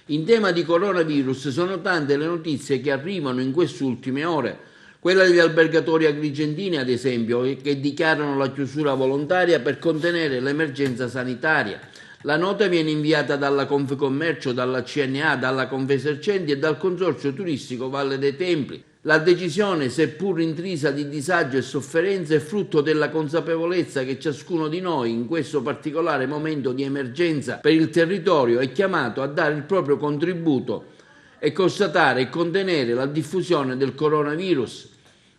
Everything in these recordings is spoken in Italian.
In tema di coronavirus sono tante le notizie che arrivano in queste ultime ore. Quella degli albergatori agrigentini, ad esempio, che dichiarano la chiusura volontaria per contenere l'emergenza sanitaria. La nota viene inviata dalla Confcommercio, dalla CNA, dalla Confesercenti e dal Consorzio Turistico Valle dei Templi. La decisione, seppur intrisa di disagio e sofferenza, è frutto della consapevolezza che ciascuno di noi, in questo particolare momento di emergenza per il territorio, è chiamato a dare il proprio contributo e constatare e contenere la diffusione del coronavirus.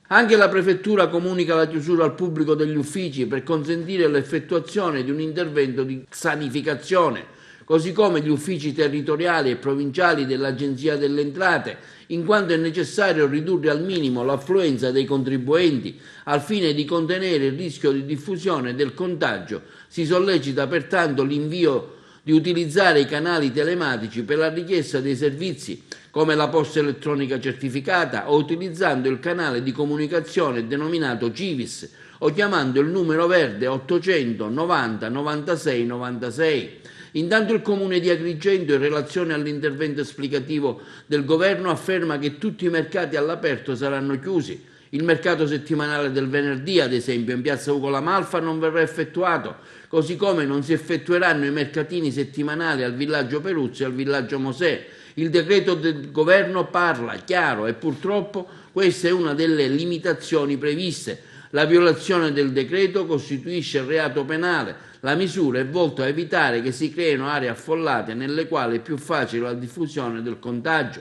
Anche la Prefettura comunica la chiusura al pubblico degli uffici per consentire l'effettuazione di un intervento di sanificazione, così come gli uffici territoriali e provinciali dell'Agenzia delle Entrate, in quanto è necessario ridurre al minimo l'affluenza dei contribuenti al fine di contenere il rischio di diffusione del contagio. Si sollecita pertanto l'invio di utilizzare i canali telematici per la richiesta dei servizi come la posta elettronica certificata o utilizzando il canale di comunicazione denominato Civis o chiamando il numero verde 800 90 96 96. Intanto il Comune di Agrigento, in relazione all'intervento esplicativo del Governo, afferma che tutti i mercati all'aperto saranno chiusi. Il mercato settimanale del venerdì, ad esempio, in piazza Ugo La Malfa non verrà effettuato, così come non si effettueranno i mercatini settimanali al villaggio Peruzzi e al villaggio Mosè. Il decreto del governo parla chiaro e purtroppo questa è una delle limitazioni previste. La violazione del decreto costituisce reato penale. La misura è volta a evitare che si creino aree affollate nelle quali è più facile la diffusione del contagio.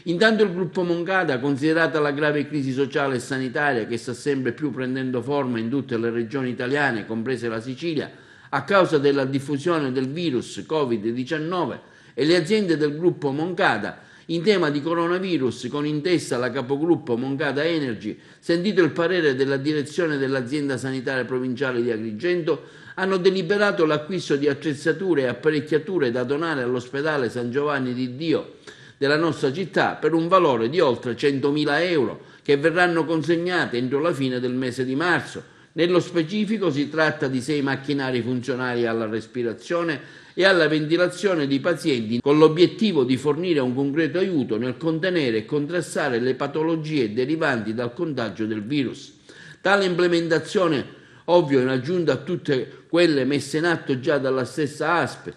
Intanto il gruppo Moncada, considerata la grave crisi sociale e sanitaria che sta sempre più prendendo forma in tutte le regioni italiane, comprese la Sicilia, a causa della diffusione del virus Covid-19, e le aziende del gruppo Moncada, in tema di coronavirus, con in testa la capogruppo Moncada Energy, sentito il parere della direzione dell'azienda sanitaria provinciale di Agrigento, hanno deliberato l'acquisto di attrezzature e apparecchiature da donare all'ospedale San Giovanni di Dio della nostra città per un valore di oltre 100.000 euro che verranno consegnate entro la fine del mese di marzo. Nello specifico si tratta di 6 macchinari funzionali alla respirazione e alla ventilazione di pazienti con l'obiettivo di fornire un concreto aiuto nel contenere e contrastare le patologie derivanti dal contagio del virus. Tale implementazione, ovvio in aggiunta a tutte quelle messe in atto già dalla stessa ASP.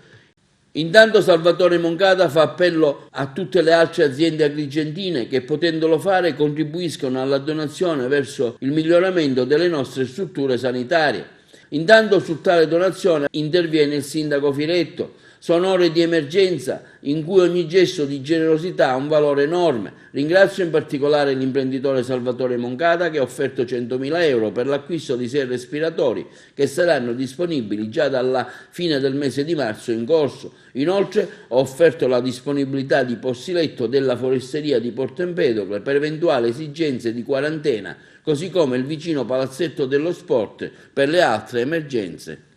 Intanto Salvatore Moncada fa appello a tutte le altre aziende agrigentine che, potendolo fare, contribuiscono alla donazione verso il miglioramento delle nostre strutture sanitarie. Intanto su tale donazione interviene il sindaco Filetto. Sono ore di emergenza in cui ogni gesto di generosità ha un valore enorme. Ringrazio in particolare l'imprenditore Salvatore Moncada che ha offerto 100.000 euro per l'acquisto di 6 respiratori che saranno disponibili già dalla fine del mese di marzo in corso. Inoltre ho offerto la disponibilità di posti letto della foresteria di Porto Empedocle per eventuali esigenze di quarantena, così come il vicino palazzetto dello sport per le altre emergenze.